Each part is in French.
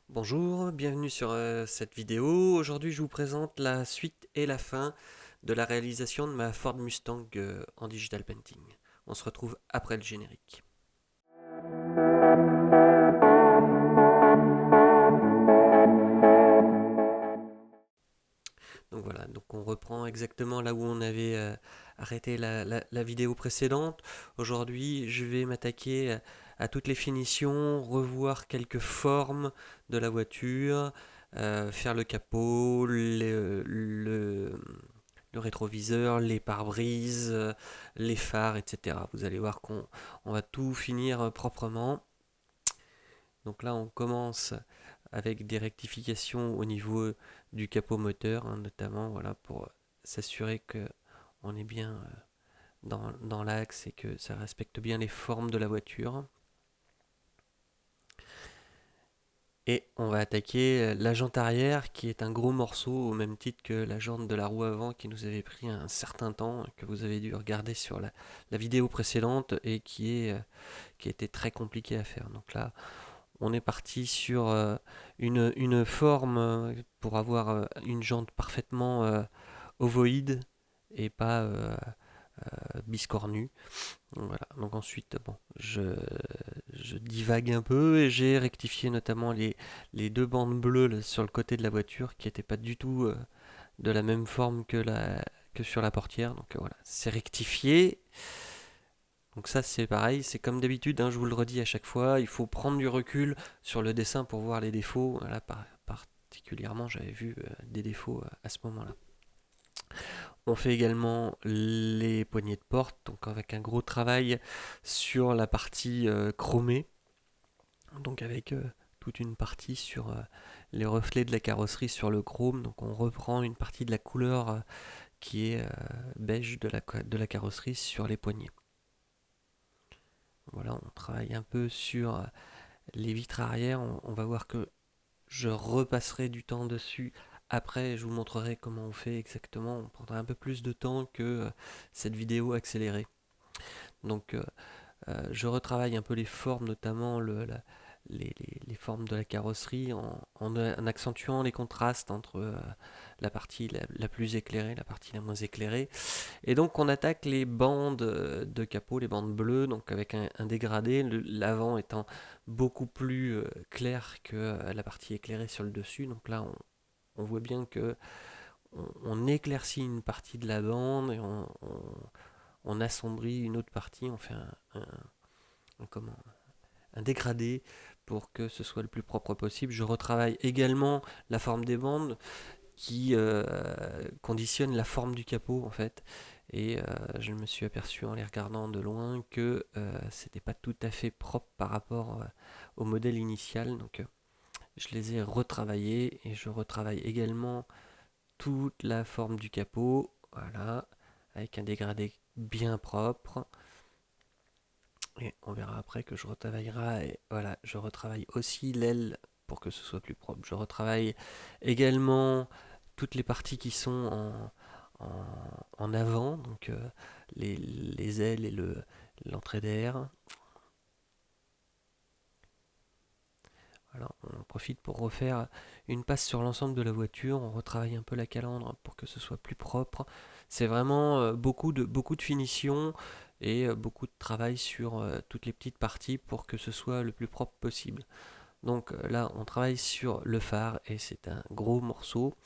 Bonjour, bienvenue sur cette vidéo. Aujourd'hui, je vous présente la suite et la fin de la réalisation de ma Ford Mustang en digital painting. On se retrouve après le générique. Donc voilà, donc on reprend exactement là où on avait arrêté la vidéo précédente. Aujourd'hui, je vais m'attaquer à toutes les finitions, revoir quelques formes de la voiture, faire le capot, le rétroviseur, les pare-brises, les phares, etc. Vous allez voir qu'on va tout finir proprement. Donc là, on commence avec des rectifications au niveau du capot moteur, hein, notamment voilà, pour s'assurer que on est bien dans l'axe et que ça respecte bien les formes de la voiture. Et on va attaquer la jante arrière qui est un gros morceau au même titre que la jante de la roue avant qui nous avait pris un certain temps, que vous avez dû regarder sur la vidéo précédente et qui était très compliqué à faire. Donc là, on est parti sur une forme pour avoir une jante parfaitement ovoïde et pas biscornue. Donc voilà. Donc ensuite, bon, je divague un peu et j'ai rectifié notamment les deux bandes bleues là, sur le côté de la voiture qui n'étaient pas du tout de la même forme que sur la portière. Donc voilà, c'est rectifié. Donc ça c'est pareil, c'est comme d'habitude, hein, je vous le redis à chaque fois, il faut prendre du recul sur le dessin pour voir les défauts. Là particulièrement j'avais vu des défauts à ce moment-là. On fait également les poignées de porte, donc avec un gros travail sur la partie chromée, donc avec toute une partie sur les reflets de la carrosserie sur le chrome. Donc on reprend une partie de la couleur qui est beige de la carrosserie sur les poignées. Voilà, on travaille un peu sur les vitres arrière. On va voir que je repasserai du temps dessus. Après, je vous montrerai comment on fait exactement. On prendra un peu plus de temps que cette vidéo accélérée. Donc, je retravaille un peu les formes, notamment les formes de la carrosserie, en accentuant les contrastes entre la partie la plus éclairée et la partie la moins éclairée. Et donc on attaque les bandes de capot, les bandes bleues, donc avec un dégradé, l'avant étant beaucoup plus clair que la partie éclairée sur le dessus. Donc là on voit bien que on éclaircit une partie de la bande et on assombrit une autre partie, on fait comment, un dégradé pour que ce soit le plus propre possible. Je retravaille également la forme des bandes qui conditionne la forme du capot en fait. Et je me suis aperçu en les regardant de loin que c'était pas tout à fait propre par rapport au modèle initial. Donc je les ai retravaillés et je retravaille également toute la forme du capot. Voilà, avec un dégradé bien propre. Et on verra après que je retravaillerai. Et voilà, je retravaille aussi l'aile pour que ce soit plus propre. Je retravaille également toutes les parties qui sont en avant, donc les ailes et l'entrée d'air. Voilà, on profite pour refaire une passe sur l'ensemble de la voiture. On retravaille un peu la calandre pour que ce soit plus propre. C'est vraiment beaucoup de finition et beaucoup de travail sur toutes les petites parties pour que ce soit le plus propre possible. Donc là, on travaille sur le phare et c'est un gros morceau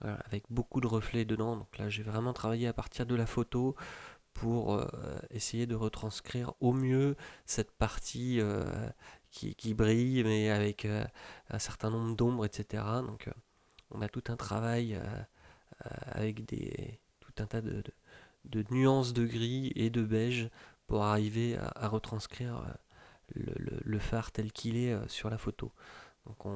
avec beaucoup de reflets dedans. Donc là, j'ai vraiment travaillé à partir de la photo pour essayer de retranscrire au mieux cette partie qui brille, mais avec un certain nombre d'ombres, etc. Donc on a tout un travail avec tout un tas de nuances de gris et de beige pour arriver à retranscrire le phare tel qu'il est sur la photo. Donc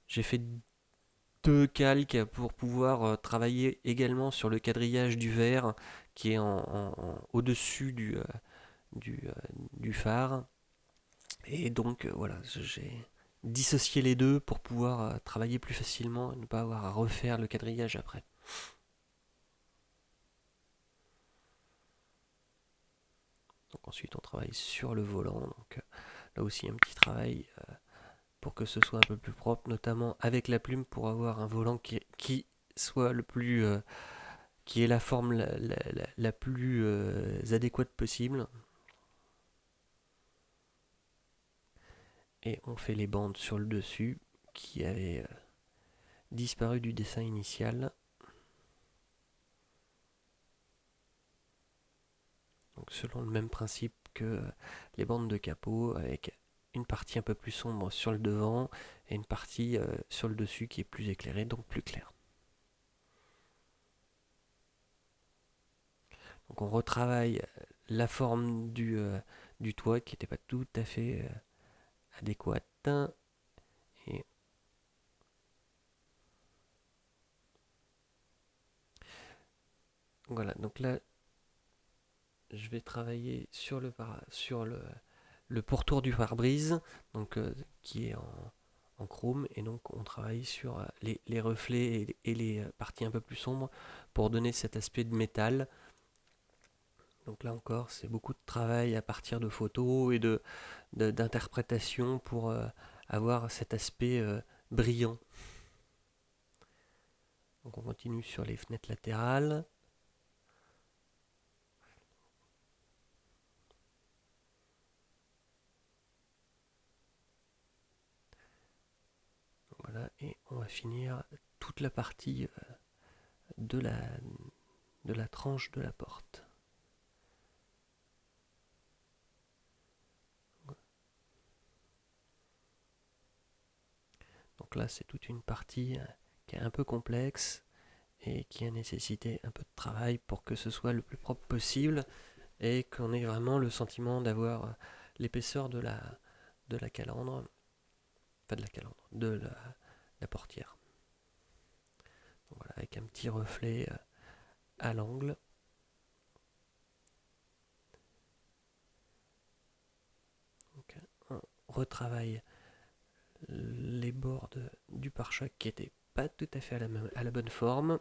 j'ai fait deux calques pour pouvoir travailler également sur le quadrillage du verre qui est au-dessus du, euh, du phare. Et donc voilà, j'ai dissocié les deux pour pouvoir travailler plus facilement et ne pas avoir à refaire le quadrillage après. Donc ensuite on travaille sur le volant. Donc là aussi un petit travail pour que ce soit un peu plus propre, notamment avec la plume pour avoir un volant qui soit le plus qui ait la forme la plus adéquate possible. Et on fait les bandes sur le dessus qui avaient disparu du dessin initial. Donc selon le même principe que les bandes de capot, avec une partie un peu plus sombre sur le devant et une partie sur le dessus qui est plus éclairée, donc plus claire. Donc on retravaille la forme du toit qui n'était pas tout à fait adéquate. Et voilà, donc là je vais travailler le pourtour du pare-brise, donc qui est en chrome, et donc on travaille sur les reflets et les parties un peu plus sombres pour donner cet aspect de métal. Donc là encore, c'est beaucoup de travail à partir de photos et d'interprétation pour avoir cet aspect brillant. Donc on continue sur les fenêtres latérales. Voilà, et on va finir toute la partie de la, de la tranche de la porte. Donc là, c'est toute une partie qui est un peu complexe et qui a nécessité un peu de travail pour que ce soit le plus propre possible et qu'on ait vraiment le sentiment d'avoir l'épaisseur de la calandre, pas de la calandre, la portière. Donc voilà, avec un petit reflet à l'angle. Donc, on retravaille les bords du pare-choc qui n'étaient pas tout à fait à la bonne forme.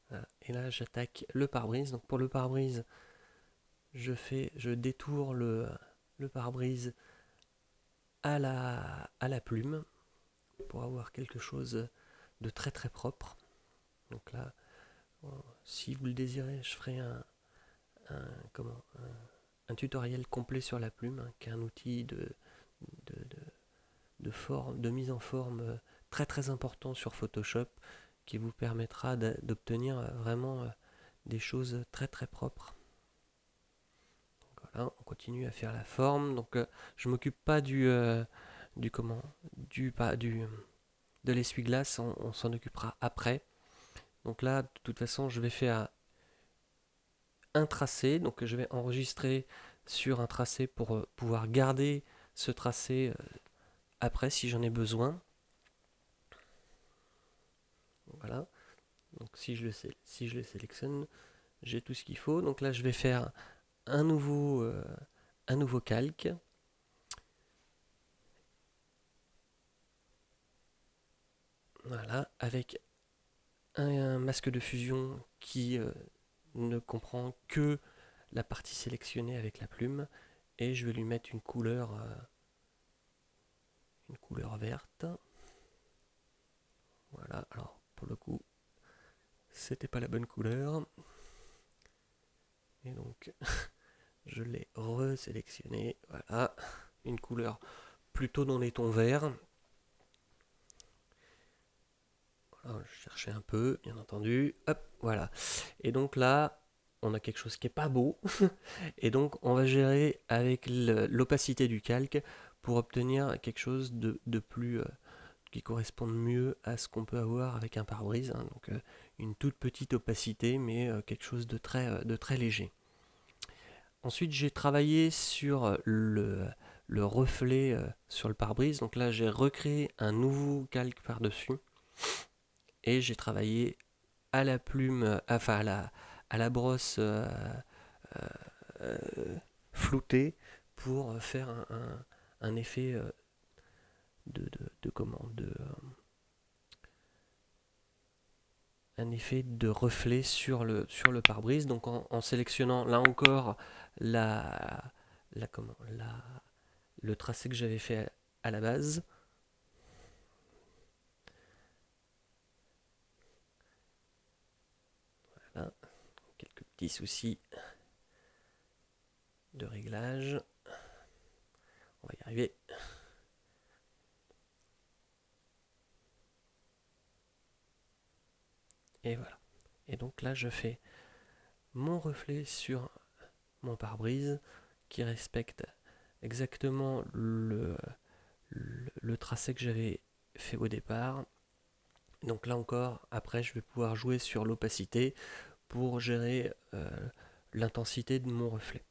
Voilà. Et là, j'attaque le pare-brise. Donc pour le pare-brise, je détourne le pare-brise à la plume pour avoir quelque chose de très très propre. Donc là, si vous le désirez, je ferai un, comment, un tutoriel complet sur la plume, hein, qui est un outil de, de, de mise en forme très très important sur Photoshop, qui vous permettra d'obtenir vraiment des choses très très propres. Donc voilà, on continue à faire la forme. Donc je m'occupe pas du comment du pas du de l'essuie-glace, on s'en occupera après. Donc là, de toute façon, je vais faire un tracé, donc je vais enregistrer sur un tracé pour pouvoir garder ce tracé après si j'en ai besoin. Voilà. Donc si je le sélectionne, j'ai tout ce qu'il faut. Donc là, je vais faire un un nouveau calque. Voilà, avec un masque de fusion qui ne comprend que la partie sélectionnée avec la plume. Et je vais lui mettre une couleur verte. Voilà, alors pour le coup, c'était pas la bonne couleur. Et donc, je l'ai resélectionné. Voilà, une couleur plutôt dans les tons verts. Voilà, je cherchais un peu, bien entendu. Hop, voilà. Et donc là, on a quelque chose qui est pas beau. Et donc, on va gérer avec l'opacité du calque pour obtenir quelque chose de plus qui corresponde mieux à ce qu'on peut avoir avec un pare-brise. Hein. Donc, une toute petite opacité, mais quelque chose de très léger. Ensuite, j'ai travaillé sur le reflet sur le pare-brise. Donc là, j'ai recréé un nouveau calque par-dessus. Et j'ai travaillé à la plume, enfin à la brosse euh, floutée pour faire un effet de comment un effet de reflet sur le pare-brise. Donc en sélectionnant là encore la, comment, le tracé que j'avais fait à la base. Voilà, quelques petits soucis de réglage. On va y arriver. Et voilà. Et donc là, je fais mon reflet sur mon pare-brise qui respecte exactement le tracé que j'avais fait au départ. Donc là encore, après, je vais pouvoir jouer sur l'opacité pour gérer l'intensité de mon reflet.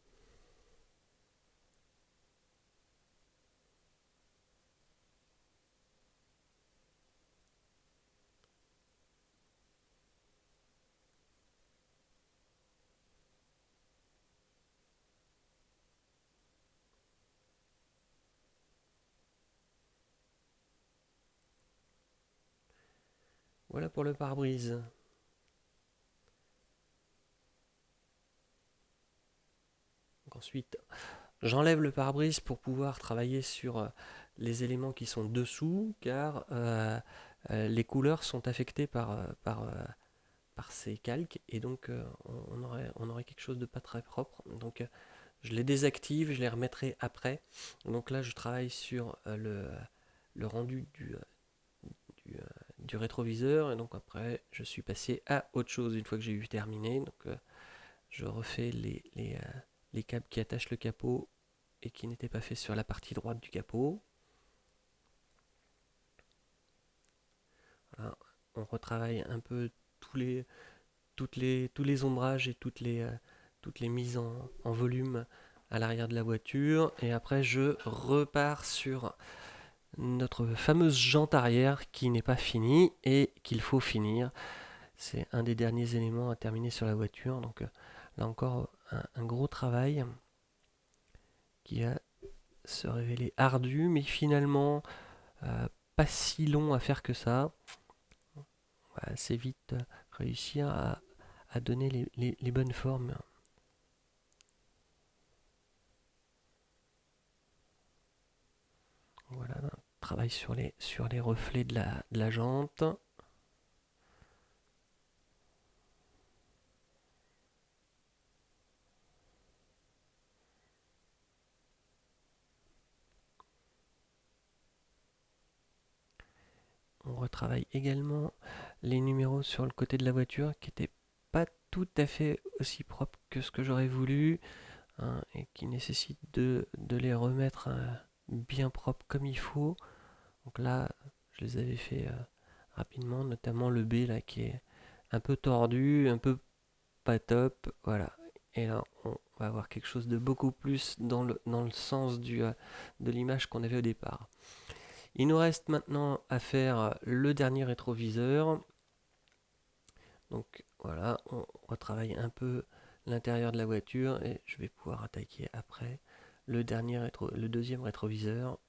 Voilà pour le pare-brise. Donc ensuite, j'enlève le pare-brise pour pouvoir travailler sur les éléments qui sont dessous, car les couleurs sont affectées par ces calques, et donc on aurait quelque chose de pas très propre. Donc je les désactive, je les remettrai après. Donc là, je travaille sur le rendu du, du rétroviseur, et donc après, je suis passé à autre chose une fois que j'ai eu terminé. Donc je refais les câbles qui attachent le capot et qui n'étaient pas faits sur la partie droite du capot. Voilà. On retravaille un peu tous les ombrages et toutes les mises en volume à l'arrière de la voiture. Et après, je repars sur notre fameuse jante arrière qui n'est pas finie et qu'il faut finir. C'est un des derniers éléments à terminer sur la voiture. Donc là encore, un gros travail qui va se révéler ardu, mais finalement pas si long à faire que ça. On va assez vite réussir à donner les bonnes formes. Voilà, on travaille sur les reflets de la jante. On retravaille également les numéros sur le côté de la voiture qui n'étaient pas tout à fait aussi propres que ce que j'aurais voulu, hein, et qui nécessitent de les remettre bien propres comme il faut. Donc là, je les avais fait rapidement, notamment le B là qui est un peu tordu, un peu pas top, voilà. Et là, on va avoir quelque chose de beaucoup plus dans le sens de l'image qu'on avait au départ. Il nous reste maintenant à faire le dernier rétroviseur. Donc voilà, on retravaille un peu l'intérieur de la voiture et je vais pouvoir attaquer après le deuxième rétroviseur.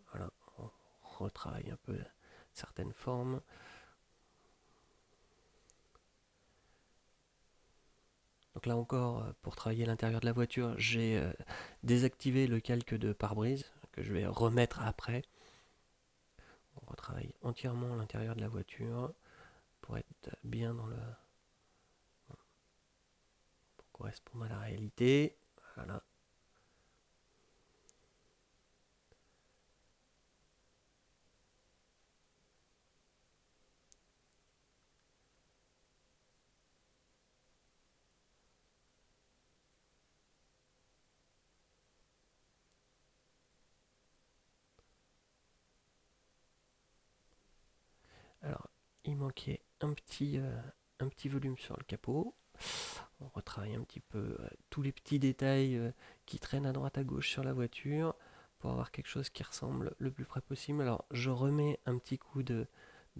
Voilà, on retravaille un peu certaines formes. Donc là encore, pour travailler l'intérieur de la voiture, j'ai désactivé le calque de pare-brise que je vais remettre après. On retravaille entièrement l'intérieur de la voiture pour être bien dans le pour correspondre à la réalité. Voilà. Alors, il manquait un petit volume sur le capot. On retravaille un petit peu tous les petits détails qui traînent à droite à gauche sur la voiture pour avoir quelque chose qui ressemble le plus près possible. Alors, je remets un petit coup de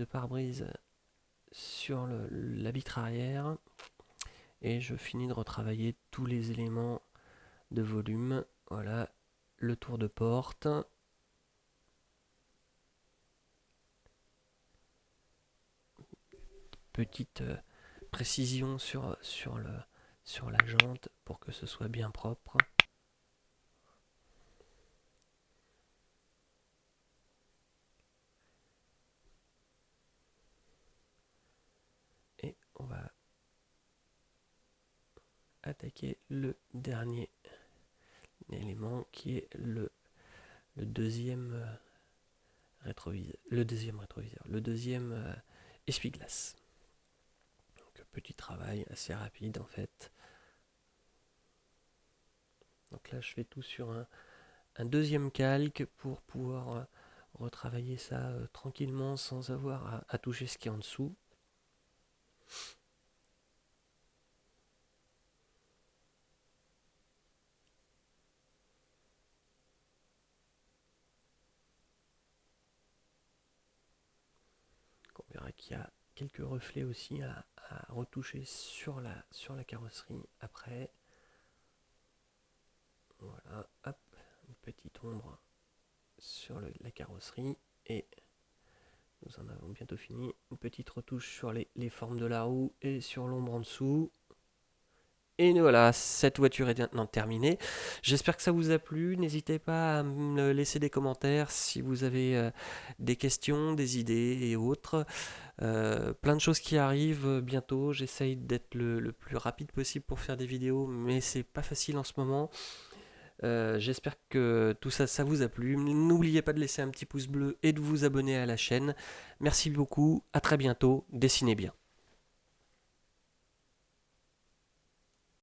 pare-brise sur la vitre arrière et je finis de retravailler tous les éléments de volume. Voilà, le tour de porte, petite précision sur la jante pour que ce soit bien propre. Et on va attaquer le dernier élément qui est le deuxième rétroviseur, le deuxième essuie-glace. Donc petit travail assez rapide en fait. Donc là je fais tout sur un deuxième calque pour pouvoir retravailler ça tranquillement sans avoir à toucher ce qui est en dessous. On verra qu'il y a quelques reflets aussi à retoucher sur la carrosserie après. Voilà, hop, une petite ombre sur la carrosserie et nous en avons bientôt fini. Une petite retouche sur les formes de la roue et sur l'ombre en dessous. Et voilà, cette voiture est maintenant terminée. J'espère que ça vous a plu. N'hésitez pas à me laisser des commentaires si vous avez des questions, des idées et autres. Plein de choses qui arrivent bientôt. J'essaye d'être le plus rapide possible pour faire des vidéos, mais c'est pas facile en ce moment. J'espère que tout ça, ça vous a plu. N'oubliez pas de laisser un petit pouce bleu et de vous abonner à la chaîne. Merci beaucoup, à très bientôt. Dessinez bien.